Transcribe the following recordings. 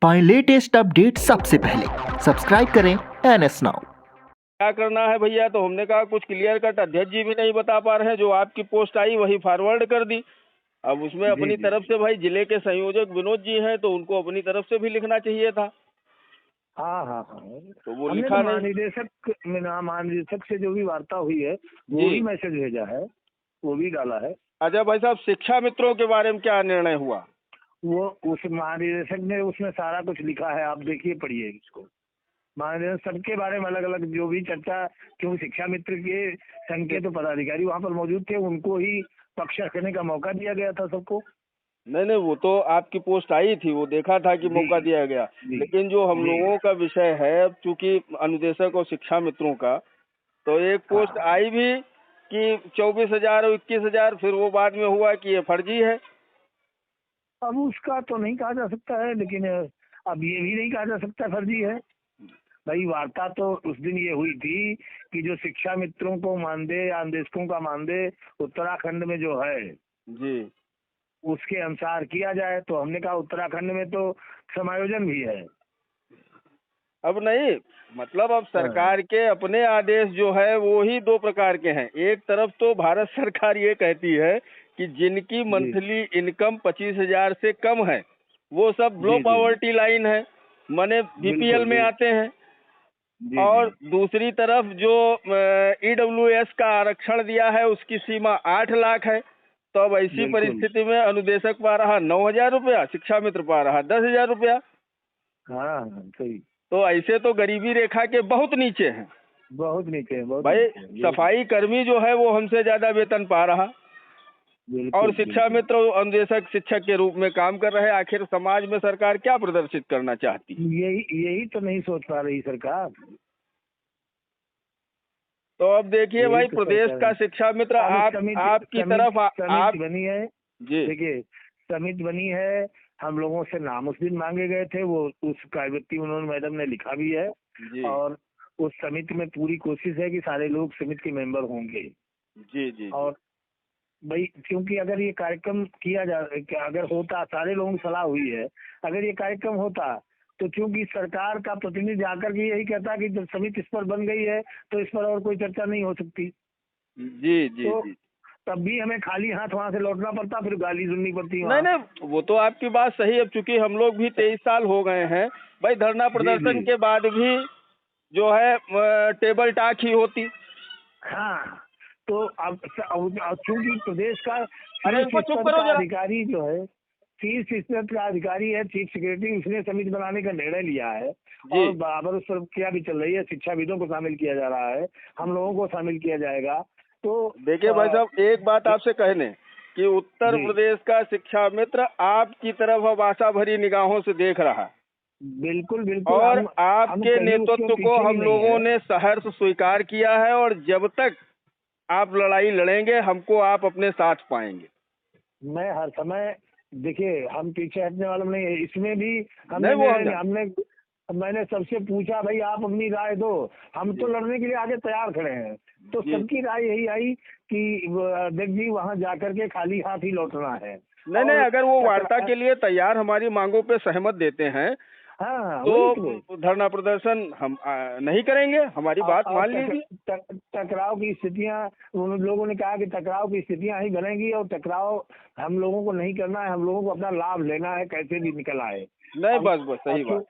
पाएं latest update सबसे पहले। सब्सक्राइब करें एनएस नाउ। क्या करना है भैया, तो हमने कहा कुछ क्लियर कट अध्यक्ष जी भी नहीं बता पा रहे हैं। जो आपकी पोस्ट आई वही फॉरवर्ड कर दी। अब उसमें अपनी जी तरफ से भाई जिले के संयोजक विनोद जी हैं, तो उनको अपनी तरफ से भी लिखना चाहिए था। हाँ हाँ हाँ। तो वो हमने लिखा तो नहीं। महानिदेशक से जो भी वार्ता हुई है वो जी। भी मैसेज भेजा है, वो भी डाला है। अच्छा भाई साहब, शिक्षा मित्रों के बारे में क्या निर्णय हुआ? वो उस महानिदेशक ने उसमें सारा कुछ लिखा है, आप देखिए पढ़िए इसको। महानिदेशक सबके बारे में अलग अलग जो भी चर्चा, क्योंकि शिक्षा मित्र के संघ के तो पदाधिकारी वहाँ पर मौजूद थे, उनको ही पक्ष रखने का मौका दिया गया था सबको। नहीं नहीं, वो तो आपकी पोस्ट आई थी, वो देखा था कि जी मौका दिया गया। जी लेकिन जो हम जी। लोगों का विषय है, चूंकि अनुदेशक और शिक्षा मित्रों का, तो एक पोस्ट हाँ, आई भी कि 24,000 और 21,000, फिर वो बाद में हुआ कि ये फर्जी है। अब उसका तो नहीं कहा जा सकता है, लेकिन अब ये भी नहीं कहा जा सकता फर्जी है। भाई वार्ता तो उस दिन ये हुई थी कि जो शिक्षा मित्रों को मानदेय, आंदेशकों का मानदेय उत्तराखंड में जो है जी। उसके अनुसार किया जाए। तो हमने कहा उत्तराखंड में तो समायोजन भी है। अब नहीं, मतलब अब सरकार के अपने आदेश जो है वो ही दो प्रकार के हैं। एक तरफ तो भारत सरकार ये कहती है कि जिनकी जी मंथली इनकम 25,000 से कम है वो सब लो जी जी पॉवर्टी लाइन है, माने बीपीएल में आते हैं। जी जी और दूसरी तरफ जो ईडब्ल्यूएस का आरक्षण दिया है उसकी सीमा 8 लाख है। तो अब ऐसी बिल्कुल। परिस्थिति में अनुदेशक पा रहा 9,000 रुपया, शिक्षा मित्र पा रहा 10,000 रुपया। हाँ सही। तो ऐसे तो गरीबी रेखा के बहुत नीचे हैं बहुत नीचे है, बहुत भाई। नीचे है। सफाई कर्मी जो है वो हमसे ज्यादा वेतन पा रहा, बिल्कुल और शिक्षा बिल्कुल। मित्र अनुदेशक शिक्षक के रूप में काम कर रहे हैं। आखिर समाज में सरकार क्या प्रदर्शित करना चाहती है? यही यही तो नहीं सोच पा रही सरकार। तो अब देखिए यही भाई, तो प्रदेश सरकार का है। शिक्षा मित्र अब आपकी तरफ आप समिति बनी है। जी देखिए समिति बनी है, हम लोगों से नाम उस दिन मांगे गए थे, वो उस कार्यवृत्ति उन्होंने मैडम ने लिखा भी है। जी और उस समिति में पूरी कोशिश है कि सारे लोग समिति के मेंबर होंगे। जी जी और भाई क्योंकि अगर ये कार्यक्रम किया जा, अगर होता, सारे लोगों की सलाह हुई है, अगर ये कार्यक्रम होता तो क्योंकि सरकार का प्रतिनिधि आकर के यही कहता कि जब समिति इस पर बन गई है तो इस पर और कोई चर्चा नहीं हो सकती। जी जी तो जी। तब भी हमें खाली हाथ वहां से लौटना पड़ता, फिर गाली सुननी पड़ती नहीं वहाँ। नहीं, वो तो आपकी बात सही है। अब चूंकि हम लोग भी 23 साल हो गए हैं भाई, धरना जी प्रदर्शन जी। के बाद भी जो है टेबल टॉक ही होती। हाँ तो अब चूंकि प्रदेश का अरे शीर्ष इनको चुप स्तर करो का जरा। अधिकारी जो है, शीर्ष स्तर का अधिकारी है चीफ सेक्रेटरी, उसने समिति बनाने का निर्णय लिया है। जी। और बराबर उस पर क्या भी चल रही है, शिक्षाविदों को शामिल किया जा रहा है, हम लोगों को शामिल किया जाएगा। तो देखिए भाई साहब, एक बात आपसे कहने कि उत्तर जी प्रदेश का शिक्षा मित्र आपकी तरफ अब आशा भरी निगाहों से देख रहा है, बिल्कुल बिल्कुल। और हम आपके कहीं उसके नेतृत्व को पीछे ही हम नहीं लोगों है। ने सहर्ष स्वीकार किया है। और जब तक आप लड़ाई लड़ेंगे हमको आप अपने साथ पाएंगे। मैं हर समय, देखिए हम पीछे हटने वाला नहीं है। इसमें भी नहीं वो हम हमने मैंने सबसे पूछा भाई आप अपनी राय दो, हम तो लड़ने के लिए आगे तैयार खड़े हैं। तो जी। सबकी राय यही आई कि अध्यक्ष जी वहाँ जाकर के खाली हाथ ही लौटना है। नहीं नहीं, और अगर वो वार्ता के लिए तैयार, हमारी मांगों पे सहमत देते हैं हाँ वही तो धरना प्रदर्शन हम नहीं करेंगे, हमारी बात और मान लीजिए। टकराव की स्थितियां, उन लोगों ने कहा कि टकराव की स्थितियां ही बनेंगी, और टकराव हम लोगों को नहीं करना है, हम लोगों को अपना लाभ लेना है, कैसे भी निकल आए। नहीं बस बस सही बात।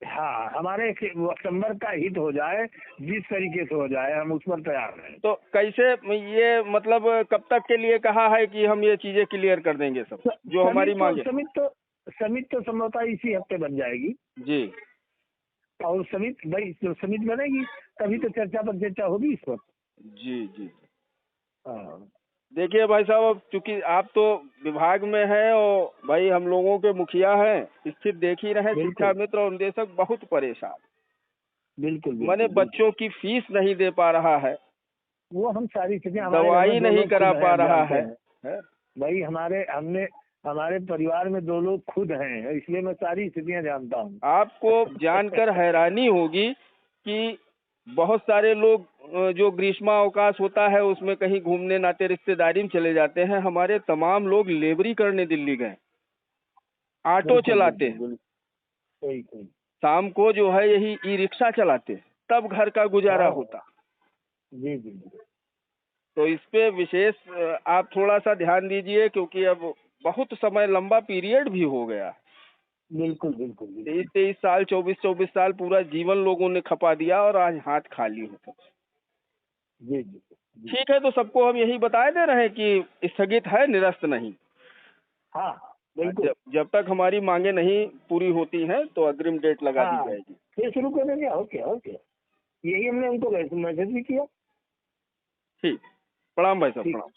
हाँ हमारे सितंबर का हित हो जाए, जिस तरीके से हो जाए हम उस पर तैयार हैं। तो कैसे ये मतलब कब तक के लिए कहा है कि हम ये चीजें क्लियर कर देंगे सब जो हमारी मांगे? समिति तो संभवतः इसी हफ्ते बन जाएगी। जी। और समिति भाई जब समिति बनेगी तभी तो चर्चा पर चर्चा होगी इस पर। जी जी। हाँ देखिए भाई साहब, अब चूंकि आप तो विभाग में हैं और भाई हम लोगों के मुखिया हैं, स्थिति देख ही रहे। शिक्षा मित्र और निदेशक बहुत परेशान, बिल्कुल मैंने बिल्कुल। बच्चों की फीस नहीं दे पा रहा है, वो हम सारी चीजें, दवाई नहीं करा पा रहा है। भाई हमारे परिवार में 2 लोग खुद हैं, इसलिए मैं सारी स्थितियां जानता हूँ। आपको जानकर हैरानी होगी कि बहुत सारे लोग जो ग्रीष्मावकाश होता है उसमें कहीं घूमने नाते रिश्तेदारी में चले जाते हैं। हमारे तमाम लोग लेबरी करने दिल्ली गए, ऑटो चलाते हैं। कोई शाम को जो है यही ई रिक्शा चलाते, तब घर का गुजारा हाँ। होता। जी जी जी। तो इस पे विशेष आप थोड़ा सा ध्यान दीजिए, क्योंकि अब बहुत समय लंबा पीरियड भी हो गया। बिल्कुल बिल्कुल बिल्कुल। 23 साल 24 साल पूरा जीवन लोगों ने खपा दिया और आज हाथ खाली हो। जी जी जी। ठीक है, तो सबको हम यही बताए दे रहे हैं कि स्थगित है, निरस्त नहीं। हाँ बिल्कुल। जब तक हमारी मांगे नहीं पूरी होती हैं तो अग्रिम डेट लगा दी हाँ जाएगी। फिर शुरू कर देंगे, और क्या यही हमने उनको मैसेज भी किया। ठीक, प्रणाम भाई साहब, ठीक। प्रणाम।